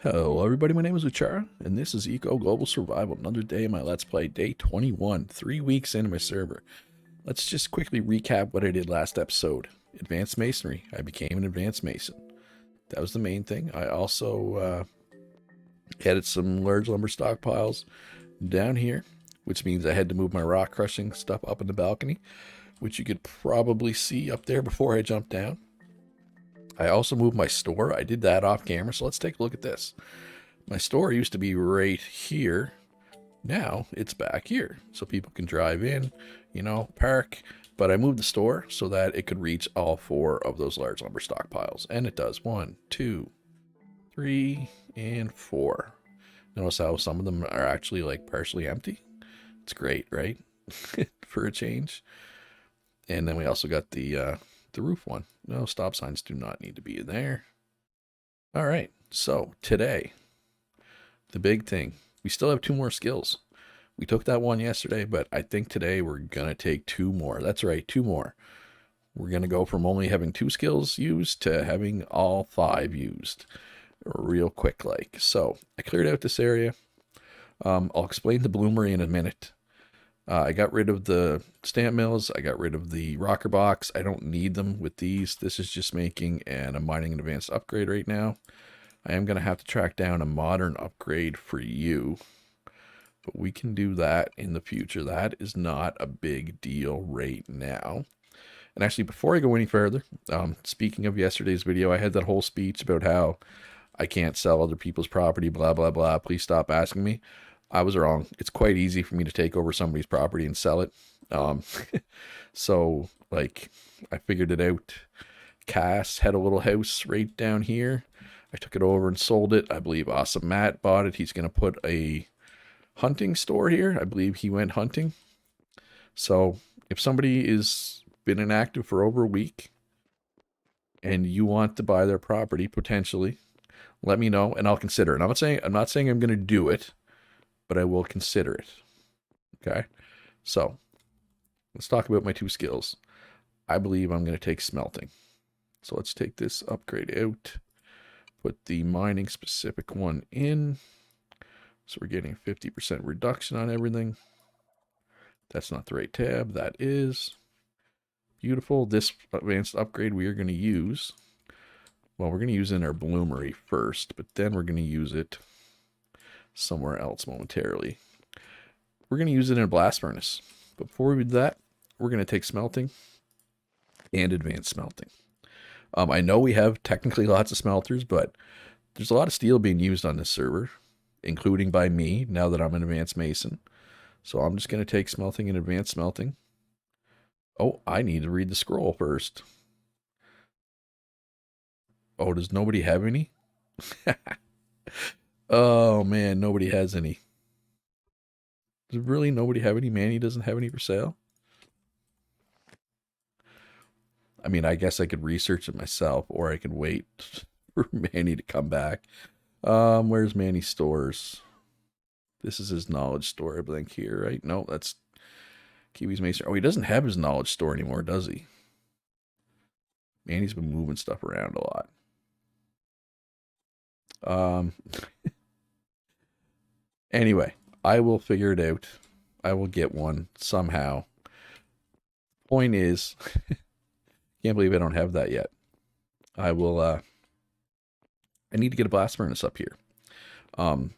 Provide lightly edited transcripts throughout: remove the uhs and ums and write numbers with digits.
Hello everybody, my name is Uchara, and this is Eco Global Survival. Another day of my Let's Play, day 21, 3 weeks into my server. Let's just quickly recap what I did last episode. Advanced Masonry. I became an Advanced Mason. That was the main thing. I also added some large lumber stockpiles down here, which means I had to move my rock crushing stuff up in the balcony, which you could probably see up there before I jumped down. I also moved my store. I did that off camera, so let's take a look at this. My store used to be right here. Now it's back here. So people can drive in, park. But I moved the store so that it could reach all 4 of those large lumber stockpiles. And it does. 1, 2, 3, and 4. Notice how some of them are actually like partially empty. It's great, right? For a change. And then we also got the roof one. No, stop signs do not need to be in there. All right, so today, the big thing, we still have 2 more skills. We took that one yesterday, but I think today we're going to take 2 more. That's right, 2 more. We're going to go from only having 2 skills used to having all 5 used real quick like. So I cleared out this area. I'll explain the bloomery in a minute. I got rid of the stamp mills. I got rid of the rocker box. I don't need them with these. This is just making a mining and advanced upgrade right now. I am going to have to track down a modern upgrade for you, but we can do that in the future. That is not a big deal right now. And actually, before I go any further, speaking of yesterday's video, I had that whole speech about how I can't sell other people's property, blah, blah, blah. Please stop asking me. I was wrong. It's quite easy for me to take over somebody's property and sell it. So, like, I figured it out. Cass had a little house right down here. I took it over and sold it. I believe Awesome Matt bought it. He's going to put a hunting store here. I believe he went hunting. So, if somebody is been inactive for over a week and you want to buy their property, potentially, let me know and I'll consider it. I'm not saying I'm going to do it, but I will consider it. Okay? So, let's talk about my 2 skills. I believe I'm going to take smelting. So let's take this upgrade out. Put the mining specific one in. So we're getting 50% reduction on everything. That's not the right tab. That is. Beautiful. This advanced upgrade we are going to use. Well, we're going to use it in our bloomery first, but then we're going to use it somewhere else momentarily. We're going to use it in a blast furnace. But before we do that, we're going to take smelting and advanced smelting. I know we have technically lots of smelters, but there's a lot of steel being used on this server, including by me, now that I'm an advanced mason. So I'm just going to take smelting and advanced smelting. Oh, I need to read the scroll first. Oh, does nobody have any? Oh, man, nobody has any. Does really nobody have any? Manny doesn't have any for sale? I mean, I guess I could research it myself, or I could wait for Manny to come back. Where's Manny's stores? This is his knowledge store, I think, here, right? No, that's Kiwi's Mason. Oh, he doesn't have his knowledge store anymore, does he? Manny's been moving stuff around a lot. Anyway, I will figure it out. I will get one somehow. Point is, can't believe I don't have that yet. I will, I need to get a blast furnace up here. I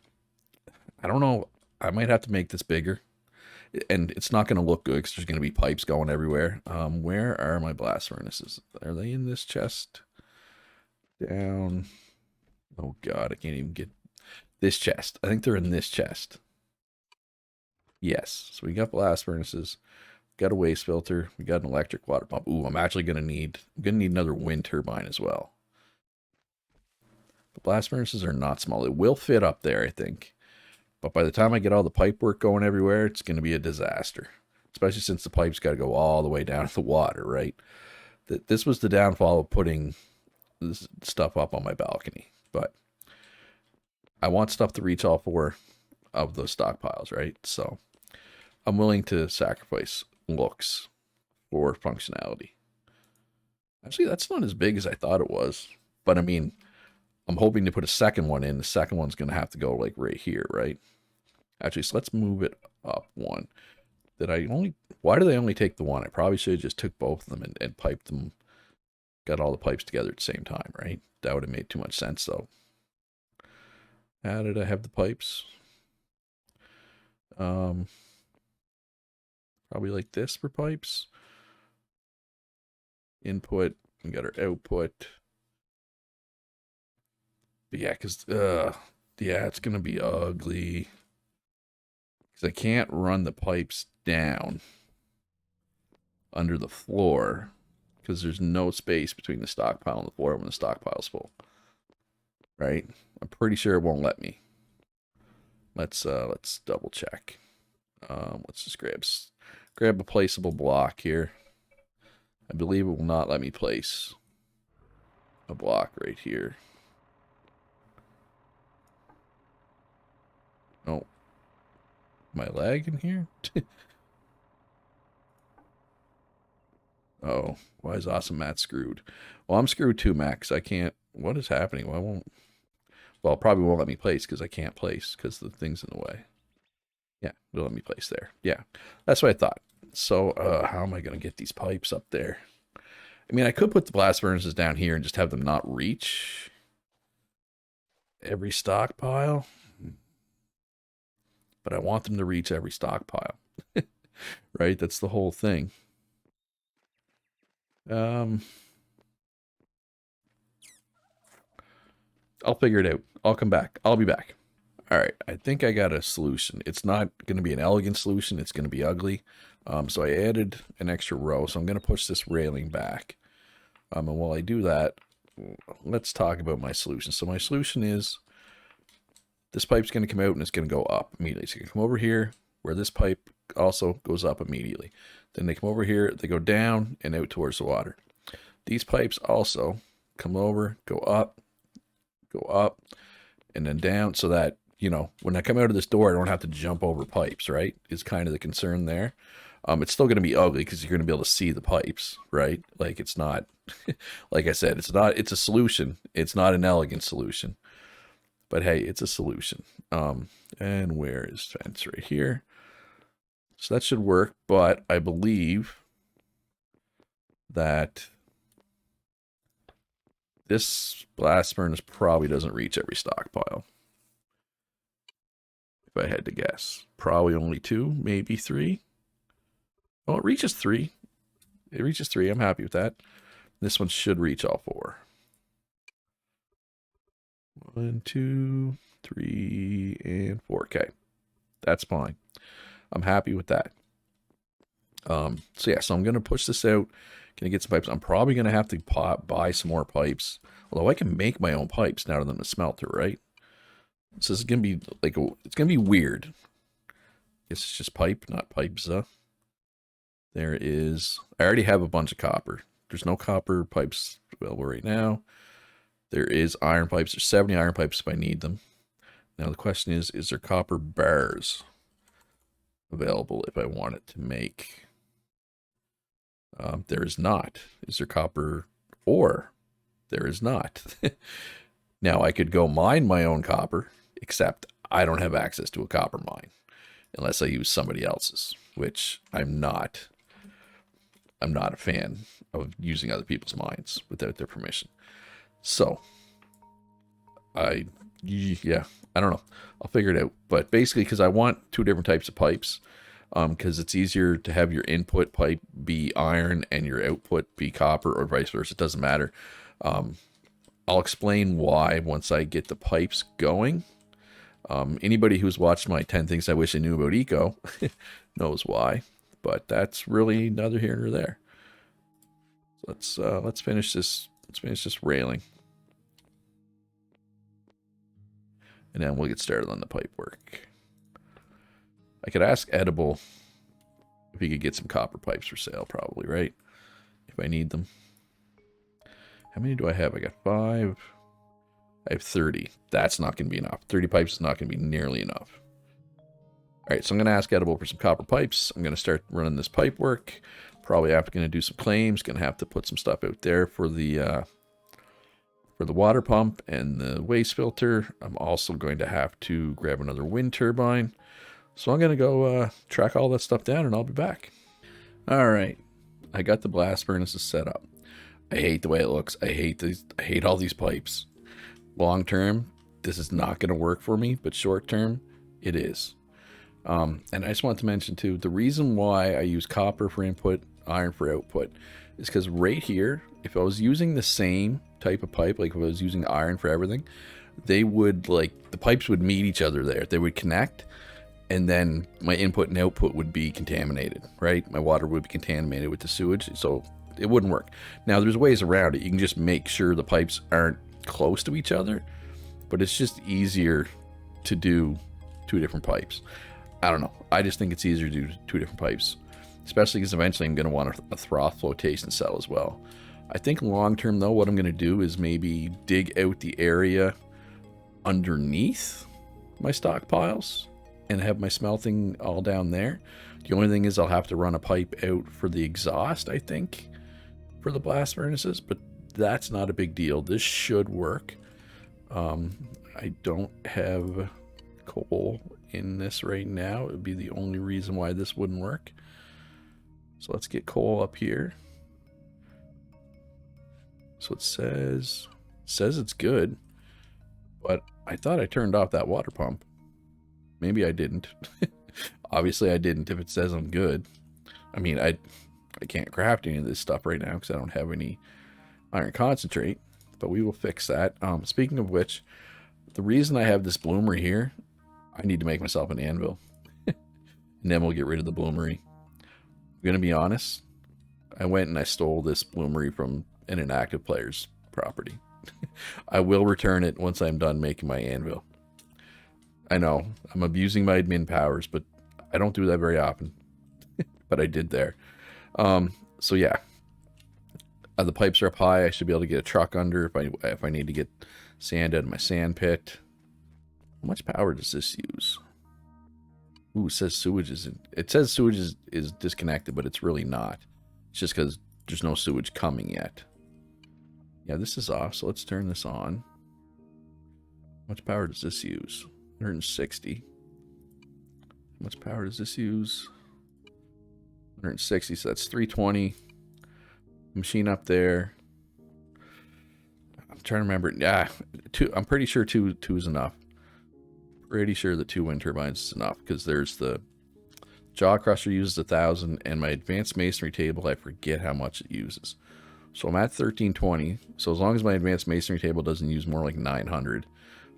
don't know. I might have to make this bigger. And it's not going to look good because there's going to be pipes going everywhere. Where are my blast furnaces? Are they in this chest? Down. Oh, God. I can't even get this chest. I think they're in this chest. Yes. So we got blast furnaces. Got a waste filter. We got an electric water pump. Ooh, I'm actually going to need another wind turbine as well. The blast furnaces are not small. It will fit up there, I think. But by the time I get all the pipe work going everywhere, it's going to be a disaster. Especially since the pipe's got to go all the way down to the water, right? This was the downfall of putting this stuff up on my balcony. But I want stuff to reach all 4 of those stockpiles, right? So I'm willing to sacrifice looks for functionality. Actually, that's not as big as I thought it was. But I mean, I'm hoping to put a second one in. The second one's going to have to go like right here, right? Actually, so let's move it up one. Why did I only take the one? I probably should have just took both of them and piped them, got all the pipes together at the same time, right? That would have made too much sense, though. How did I have the pipes? Probably like this for pipes. Input, we got our output. But yeah, because, yeah, it's going to be ugly. Because I can't run the pipes down under the floor because there's no space between the stockpile and the floor when the stockpile's full. Right? I'm pretty sure it won't let me. Let's double check. Let's just grab a placeable block here. I believe it will not let me place a block right here. Oh. Am I lagging here? Oh, why is Awesome Matt screwed? Well, I'm screwed too, Max. I can't. What is happening? Why won't? Well, it probably won't let me place because I can't place because the thing's in the way. Yeah, it'll let me place there. Yeah, that's what I thought. So, how am I going to get these pipes up there? I mean, I could put the blast furnaces down here and just have them not reach every stockpile. But I want them to reach every stockpile. Right? That's the whole thing. I'll figure it out. I'll come back. I'll be back. All right. I think I got a solution. It's not going to be an elegant solution. It's going to be ugly. So I added an extra row. So I'm going to push this railing back. And while I do that, let's talk about my solution. So my solution is this pipe's going to come out and it's going to go up immediately. So you can come over here where this pipe also goes up immediately. Then they come over here, they go down and out towards the water. These pipes also come over, go up, and then down so that, you know, when I come out of this door, I don't have to jump over pipes, right? Is kind of the concern there. It's still going to be ugly because you're going to be able to see the pipes, right? Like it's not, like I said, it's a solution. It's not an elegant solution. But hey, it's a solution. And where is fence? Right here. So that should work, but I believe that this blast furnace probably doesn't reach every stockpile. If I had to guess. Probably only 2, maybe 3. Oh, it reaches 3. It reaches 3. I'm happy with that. This one should reach all 4. 1, 2, 3, and 4. Okay. That's fine. I'm happy with that. So yeah, so I'm going to push this out. Gonna get some pipes. I'm probably going to have to buy some more pipes. Although I can make my own pipes now than the smelter, right? So this is going to be like, it's going to be weird. It's just pipe, not pipes. There is, I already have a bunch of copper. There's no copper pipes available right now. There is iron pipes. There's 70 iron pipes if I need them. Now the question is there copper bars available if I wanted to make? There is not. Is there copper ore? There is not. Now I could go mine my own copper, except I don't have access to a copper mine unless I use somebody else's, which I'm not a fan of using other people's mines without their permission. So I don't know. I'll figure it out. But basically, because I want 2 different types of pipes, because it's easier to have your input pipe be iron and your output be copper, or vice versa. It doesn't matter. I'll explain why once I get the pipes going. Anybody who's watched my 10 Things I Wish I Knew About Eco knows why. But that's really neither here nor there. So let's finish this. Let's finish this railing. And then we'll get started on the pipe work. I could ask Edible if he could get some copper pipes for sale, probably, right? If I need them. How many do I have? I got 5. I have 30. That's not going to be enough. 30 pipes is not going to be nearly enough. All right, so I'm going to ask Edible for some copper pipes. I'm going to start running this pipe work. Probably after going to do some claims. Going to have to put some stuff out there for the For the water pump and the waste filter, I'm also going to have to grab another wind turbine. So I'm going to go track all that stuff down and I'll be back. All right. I got the blast furnaces set up. I hate the way it looks. I hate all these pipes. Long term, this is not going to work for me, but short term, it is. And I just want to mention too, the reason why I use copper for input, iron for output, is because right here, if I was using the same type of pipe, like if I was using iron for everything, they would the pipes would meet each other there. They would connect, and then my input and output would be contaminated, right? My water would be contaminated with the sewage, so it wouldn't work. Now, there's ways around it. You can just make sure the pipes aren't close to each other, but it's just easier to do two different pipes. I don't know. I just think it's easier to do two different pipes, especially because eventually I'm going to want a froth flotation cell as well. I think long term, though, what I'm going to do is maybe dig out the area underneath my stockpiles and have my smelting all down there. The only thing is I'll have to run a pipe out for the exhaust, I think, for the blast furnaces, but that's not a big deal. This should work. I don't have coal in this right now. It would be the only reason why this wouldn't work. So let's get coal up here. So it says it's good, but I thought I turned off that water pump. Maybe I didn't. Obviously I didn't if it says I'm good. I mean, I can't craft any of this stuff right now because I don't have any iron concentrate, but we will fix that. Speaking of which, the reason I have this bloomery here, I need to make myself an anvil. And then we'll get rid of the bloomery. I'm going to be honest, I went and I stole this bloomery from an inactive player's property. I will return it once I'm done making my anvil. I know, I'm abusing my admin powers, but I don't do that very often. But I did there. So yeah. The pipes are up high. I should be able to get a truck under if I need to get sand out of my sand pit. How much power does this use? Ooh, it says sewage is disconnected, but it's really not. It's just because there's no sewage coming yet. Yeah, this is off, so let's turn this on. How much power does this use? 160. How much power does this use? 160, so that's 320. Machine up there. I'm trying to remember. Yeah, I'm pretty sure two is enough. Pretty sure the 2 wind turbines is enough because there's the jaw crusher uses 1,000 and my advanced masonry table, I forget how much it uses. So I'm at 1320. So as long as my advanced masonry table doesn't use more like 900,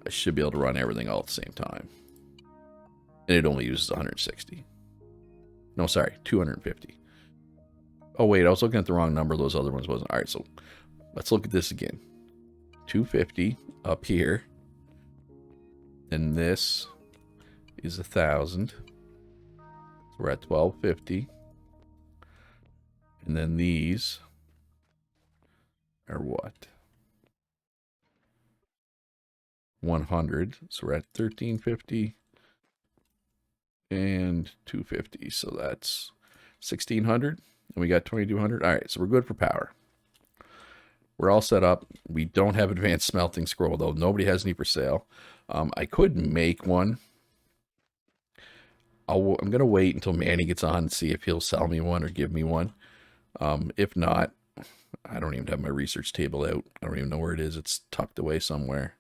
I should be able to run everything all at the same time. And it only uses 160. No, sorry, 250. Oh, wait, I was looking at the wrong number. Those other ones wasn't. All right, so let's look at this again. 250 up here. And this is 1,000. So we're at 1,250. And then these are what? 100. So we're at 1,350 and 250. So that's 1,600. And we got 2,200. All right, so we're good for power. We're all set up. We don't have advanced smelting scroll, though. Nobody has any for sale. I could make one. I'm going to wait until Manny gets on and see if he'll sell me one or give me one. If not, I don't even have my research table out. I don't even know where it is. It's tucked away somewhere.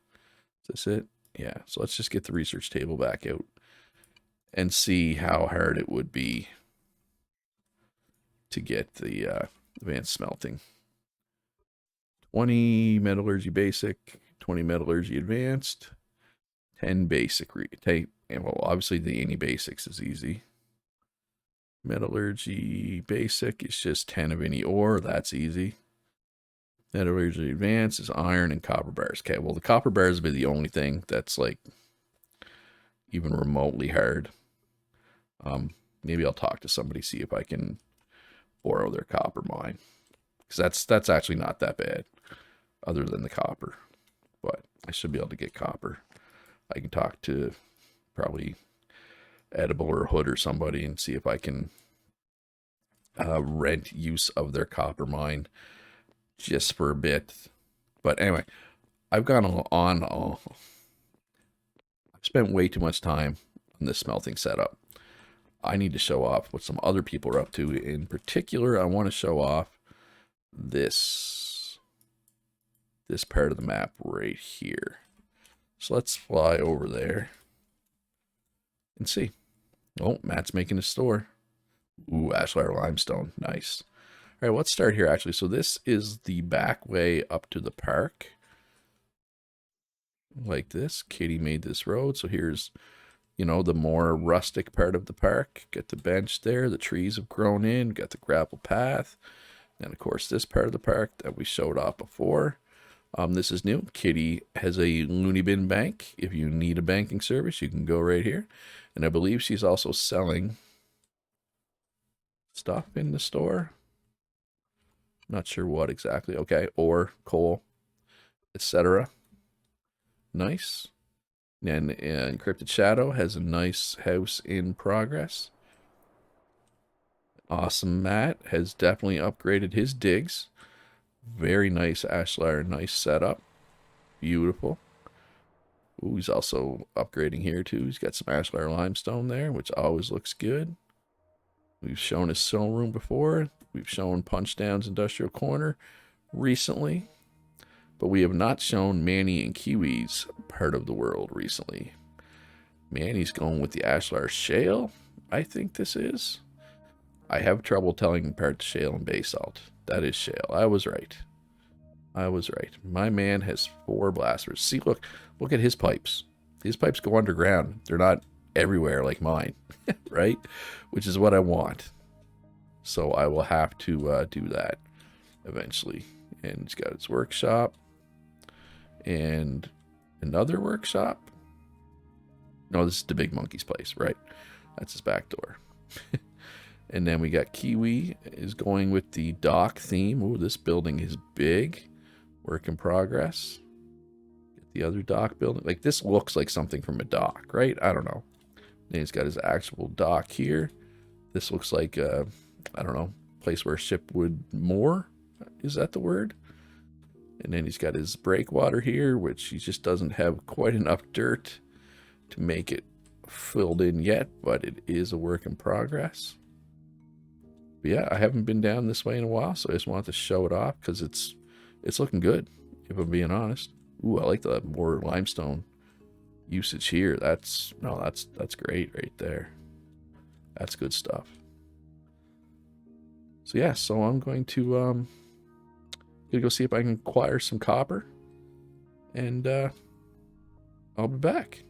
Is this it? Yeah, so let's just get the research table back out and see how hard it would be to get the advanced smelting. 20 metallurgy basic, 20 metallurgy advanced, 10 basic. And well, obviously the any basics is easy. Metallurgy basic is just 10 of any ore. That's easy. Metallurgy advanced is iron and copper bars. Okay, well the copper bars would be the only thing that's like even remotely hard. Maybe I'll talk to somebody, see if I can borrow their copper mine, because that's actually not that bad other than the copper, but I should be able to get copper. I can talk to probably Edible or Hood or somebody and see if I can rent use of their copper mine just for a bit. But anyway, I've gone on. I've spent way too much time on this smelting setup. I need to show off what some other people are up to. In particular, I want to show off this part of the map right here. So let's fly over there and see. Oh, Matt's making a store. Ooh, Ashlar limestone. Nice. All right, let's start here actually. So this is the back way up to the park. Like this. Katie made this road. So here's, you know, the more rustic part of the park. Got the bench there. The trees have grown in. Got the gravel path. And of course, this part of the park that we showed off before. This is new. Kitty has a loony bin bank. If you need a banking service, you can go right here. And I believe she's also selling stuff in the store. Not sure what exactly. Okay, ore, coal, etc. Nice. And Encrypted Shadow has a nice house in progress. Awesome Matt has definitely upgraded his digs. Very nice Ashlar, nice setup. Beautiful. Ooh, he's also upgrading here too. He's got some Ashlar limestone there, which always looks good. We've shown his sew room before. We've shown Punch Down's Industrial Corner recently. But we have not shown Manny and Kiwi's part of the world recently. Manny's going with the Ashlar Shale, I think this is. I have trouble telling apart the shale and basalt. That is shale. I was right. I was right. My man has 4 blasters. See, look at his pipes. His pipes go underground. They're not everywhere like mine, right? Which is what I want. So I will have to do that eventually. And he's got his workshop. And another workshop. No, this is the big monkey's place, right? That's his back door. And then we got Kiwi is going with the dock theme. Ooh, this building is big. Work in progress. Get the other dock building. Like, this looks like something from a dock, right? I don't know. Then he's got his actual dock here. This looks like, I don't know, place where a ship would moor. Is that the word? And then he's got his breakwater here, which he just doesn't have quite enough dirt to make it filled in yet, but it is a work in progress. But yeah, I haven't been down this way in a while, so I just wanted to show it off because it's looking good, if I'm being honest. Ooh, I like the more limestone usage here. That's great right there. That's good stuff. So yeah, so I'm going to go see if I can acquire some copper, and I'll be back.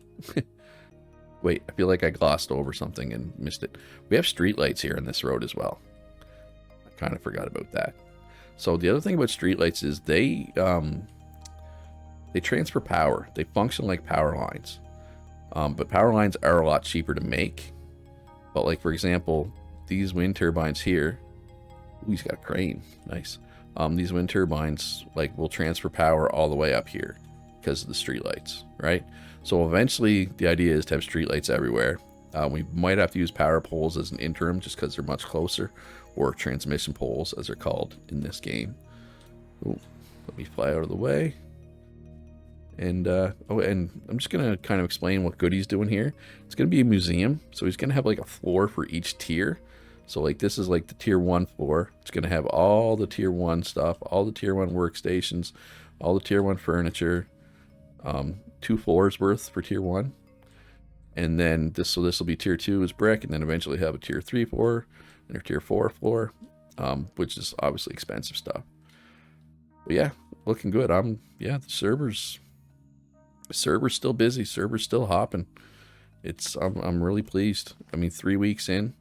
Wait, I feel like I glossed over something and missed it. We have streetlights here on this road as well. I kind of forgot about that. So the other thing about streetlights is they transfer power. They function like power lines. But power lines are a lot cheaper to make. But like, for example, these wind turbines here. Ooh, he's got a crane. Nice. These wind turbines like will transfer power all the way up here because of the streetlights, right? So eventually the idea is to have streetlights everywhere. We might have to use power poles as an interim just because they're much closer, or transmission poles as they're called in this game. Ooh, let me fly out of the way. And and I'm just gonna kind of explain what Goody's doing here. It's gonna be a museum, so he's gonna have like a floor for each tier. So like this is like the tier 1 floor. It's gonna have all the tier 1 stuff, all the tier 1 workstations, all the tier 1 furniture, 2 floors worth for tier 1. And then this will be tier 2 is brick, and then eventually have a tier 3 floor and a tier 4 floor, which is obviously expensive stuff. But yeah, looking good. The server's still busy, server's still hopping. I'm really pleased. I mean, 3 weeks in,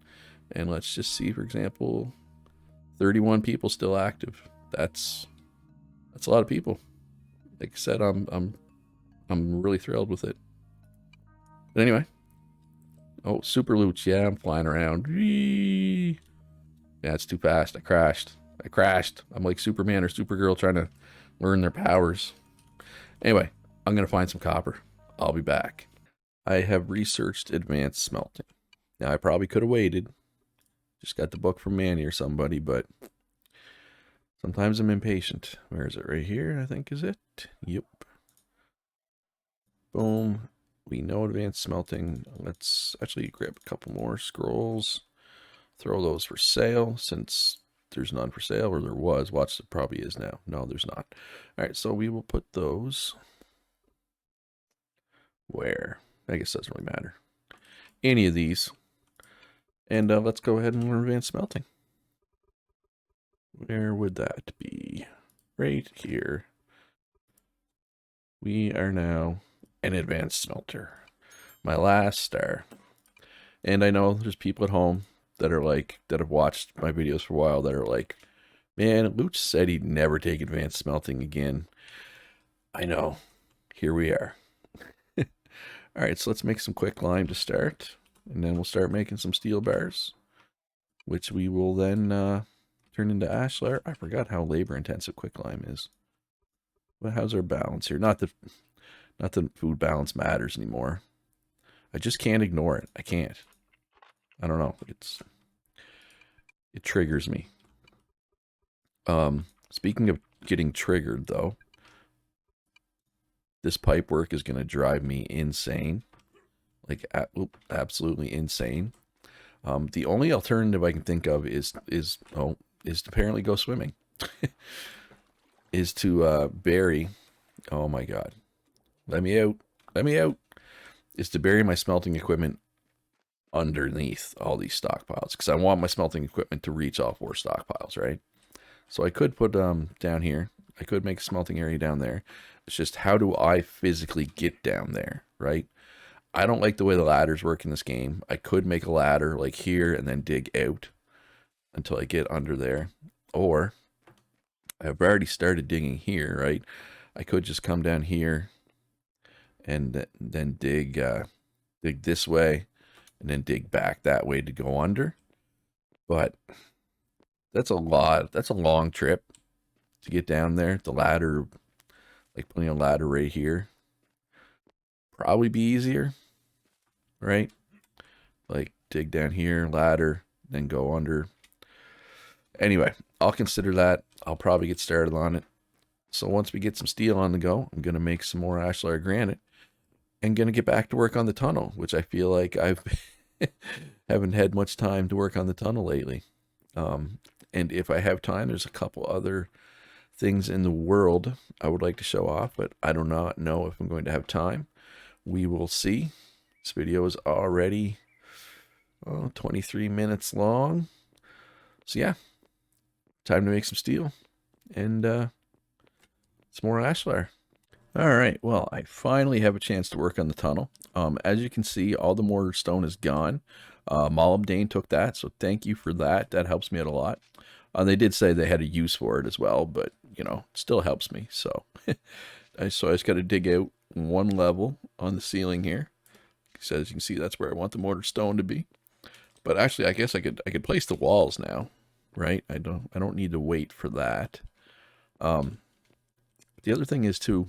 and let's just see, for example, 31 people still active. That's a lot of people. Like I said, I'm really thrilled with it. But anyway, oh, super loots. Yeah, I'm flying around. Whee! Yeah, it's too fast. I crashed. I'm like Superman or Supergirl trying to learn their powers. Anyway, I'm gonna find some copper. I'll be back. I have researched advanced smelting. Now, I probably could have waited. Just got the book from Manny or somebody, but sometimes I'm impatient. Where is it? Right here, I think is it. Yep. Boom. We know advanced smelting. Let's actually grab a couple more scrolls. Throw those for sale since there's none for sale, or there was. Watch, there probably is now. No, there's not. All right, so we will put those where? I guess it doesn't really matter. Any of these. And let's go ahead and learn advanced smelting. Where would that be? Right here. We are now an advanced smelter. My last star. And I know there's people at home that are like, that have watched my videos for a while that are like, man, Luch said he'd never take advanced smelting again. I know. Here we are. All right, so let's make some quick lime to start. And then we'll start making some steel bars, which we will then turn into ashlar. I forgot how labor intensive quicklime is. But how's our balance here? Not that food balance matters anymore. I just can't ignore it. I can't. I don't know. It triggers me. Speaking of getting triggered though, this pipe work is gonna drive me insane. Like absolutely insane. The only alternative I can think of is to apparently go swimming. Is to bury, oh my god, let me out, is to bury my smelting equipment underneath all these stockpiles, because I want my smelting equipment to reach all 4 stockpiles, right? So I could put down here, I could make a smelting area down there. It's just, how do I physically get down there, right? I don't like the way the ladders work in this game. I could make a ladder like here and then dig out until I get under there, or I've already started digging here, right? I could just come down here and then dig this way and then dig back that way to go under. But that's a lot. That's a long trip to get down there. The ladder, like putting a ladder right here, probably be easier, right? Like dig down here, ladder, then go under. Anyway, I'll consider that. I'll probably get started on it. So once we get some steel on the go, I'm going to make some more ashlar granite and going to get back to work on the tunnel, which I feel like I've haven't had much time to work on the tunnel lately. And if I have time, there's a couple other things in the world I would like to show off, but I do not know if I'm going to have time. We will see. This video is already 23 minutes long. So yeah, time to make some steel and some more ashlar. All right, well, I finally have a chance to work on the tunnel. As you can see, all the mortar stone is gone. Molybdane took that, so thank you for that. That helps me out a lot. They did say they had a use for it as well, but, you know, it still helps me. So, I just got to dig out 1 level on the ceiling here. So as you can see, that's where I want the mortar stone to be. But actually, I guess I could place the walls now, right? I don't need to wait for that. The other thing is too,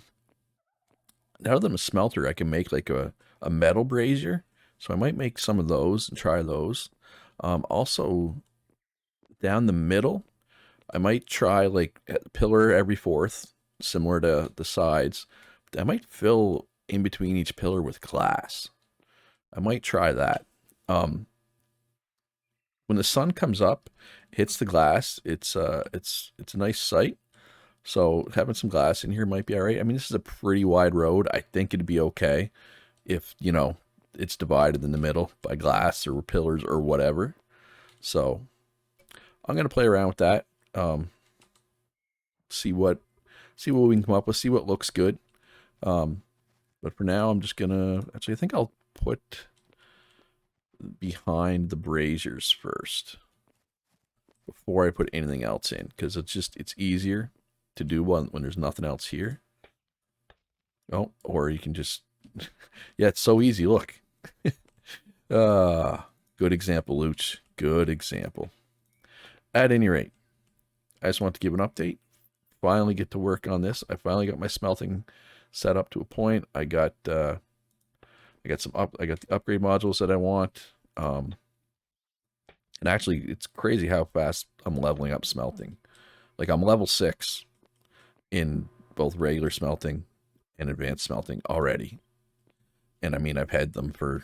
now that I'm a smelter, I can make like a metal brazier. So I might make some of those and try those. Also, down the middle, I might try like a pillar every 4th, similar to the sides. I might fill in between each pillar with glass. I might try that. When the sun comes up, hits the glass, it's a nice sight. So having some glass in here might be all right. I mean, this is a pretty wide road. I think it'd be okay if, you know, it's divided in the middle by glass or pillars or whatever. So I'm going to play around with that. See what we can come up with, see what looks good. But for now, I'm just going to, actually, I think I'll put behind the braziers first before I put anything else in, because it's easier to do when there's nothing else here. Oh, or you can just, yeah, it's so easy. Look, good example, Luch. Good example. At any rate, I just want to give an update. Finally get to work on this. I finally got my smelting set up to a point. I got the upgrade modules that I want. And actually, it's crazy how fast I'm leveling up smelting. Like, I'm level 6 in both regular smelting and advanced smelting already. And I mean, I've had them for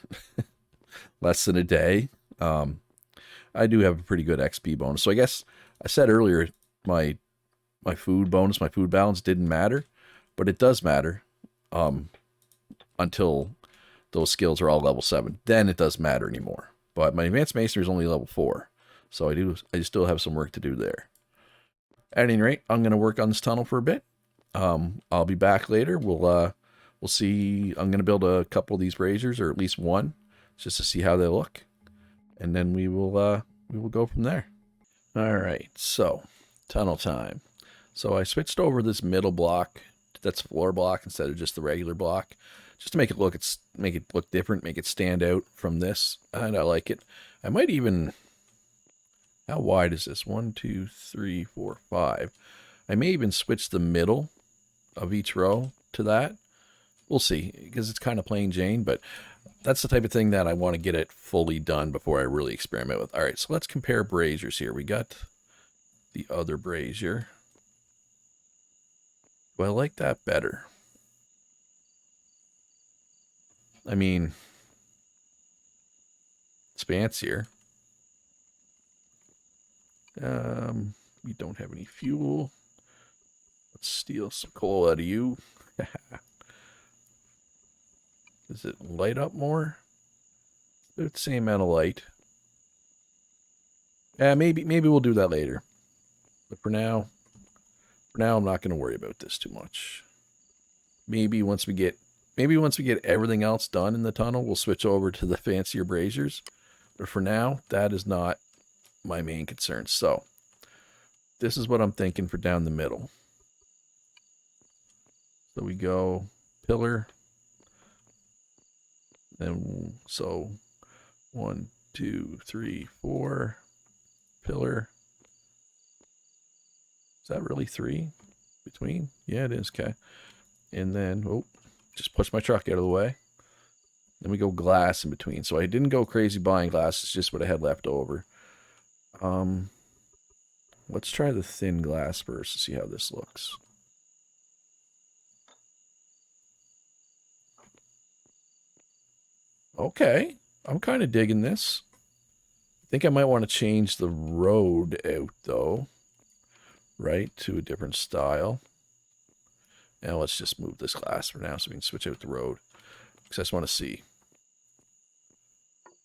less than a day. I do have a pretty good XP bonus. So I guess I said earlier my food bonus, my food balance didn't matter, but it does matter until those skills are all level 7. Then it doesn't matter anymore. But my advanced masonry is only level 4, so I still have some work to do there. At any rate, I'm going to work on this tunnel for a bit. I'll be back later. We'll see. I'm going to build a couple of these braziers, or at least one, just to see how they look, and then we will go from there. All right, so tunnel time. So I switched over this middle block that's floor block instead of just the regular block, just to make it look different, make it stand out from this, and I like it. I might even, how wide is this? 1, 2, 3, 4, 5. I may even switch the middle of each row to that. We'll see, because it's kind of plain Jane, but that's the type of thing that I want to get it fully done before I really experiment with. All right, so let's compare braziers here. We got the other brazier. Do I like that better? I mean, it's fancier. We don't have any fuel. Let's steal some coal out of you. Does it light up more? It's the same amount of light. Maybe we'll do that later. But for now I'm not going to worry about this too much. Maybe once we get everything else done in the tunnel, we'll switch over to the fancier braziers. But for now, that is not my main concern. So this is what I'm thinking for down the middle. So we go pillar. Then so 1, 2, 3, 4 pillar. Is that really 3 between? Yeah, it is. Okay. And then, just push my truck out of the way. Then we go glass in between. So I didn't go crazy buying glass. It's just what I had left over. Let's try the thin glass first to see how this looks. Okay. I'm kind of digging this. I think I might want to change the road out, though. Right, to a different style. Now let's just move this glass for now so we can switch out the road. Because I just want to see.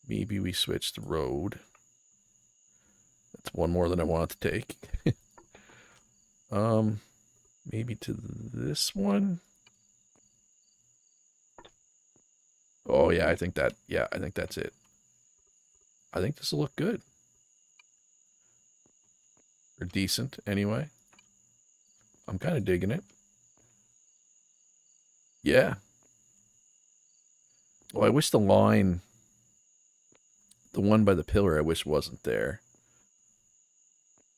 Maybe we switch the road. That's one more than I wanted to take. Maybe to this one. Oh yeah, I think that's it. I think this will look good. Or decent, anyway. I'm kind of digging it. Yeah. Oh, I wish the line, the one by the pillar, I wish wasn't there.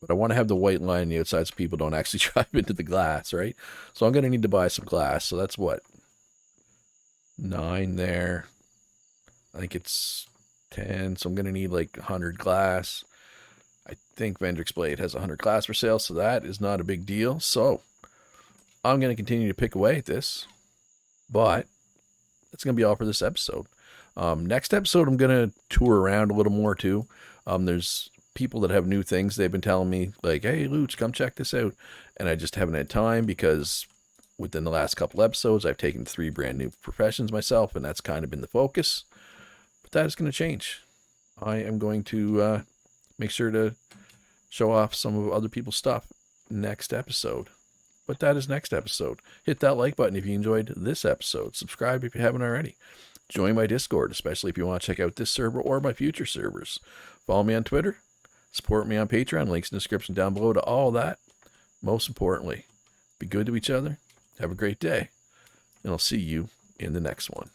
But I want to have the white line on the outside so people don't actually drive into the glass, right? So I'm going to need to buy some glass. So that's what? 9 there. I think it's 10. So I'm going to need like 100 glass. I think Vendrick's Blade has 100 glass for sale, so that is not a big deal. So I'm going to continue to pick away at this, but that's going to be all for this episode. Next episode, I'm going to tour around a little more too. There's people that have new things they've been telling me, like, hey, Luch, come check this out. And I just haven't had time because within the last couple episodes, I've taken 3 brand new professions myself, and that's kind of been the focus. But that is going to change. I am going to make sure to show off some of other people's stuff next episode. But that is next episode. Hit that like button if you enjoyed this episode. Subscribe if you haven't already. Join my Discord, especially if you want to check out this server or my future servers. Follow me on Twitter. Support me on Patreon. Links in the description down below to all that. Most importantly, be good to each other. Have a great day. And I'll see you in the next one.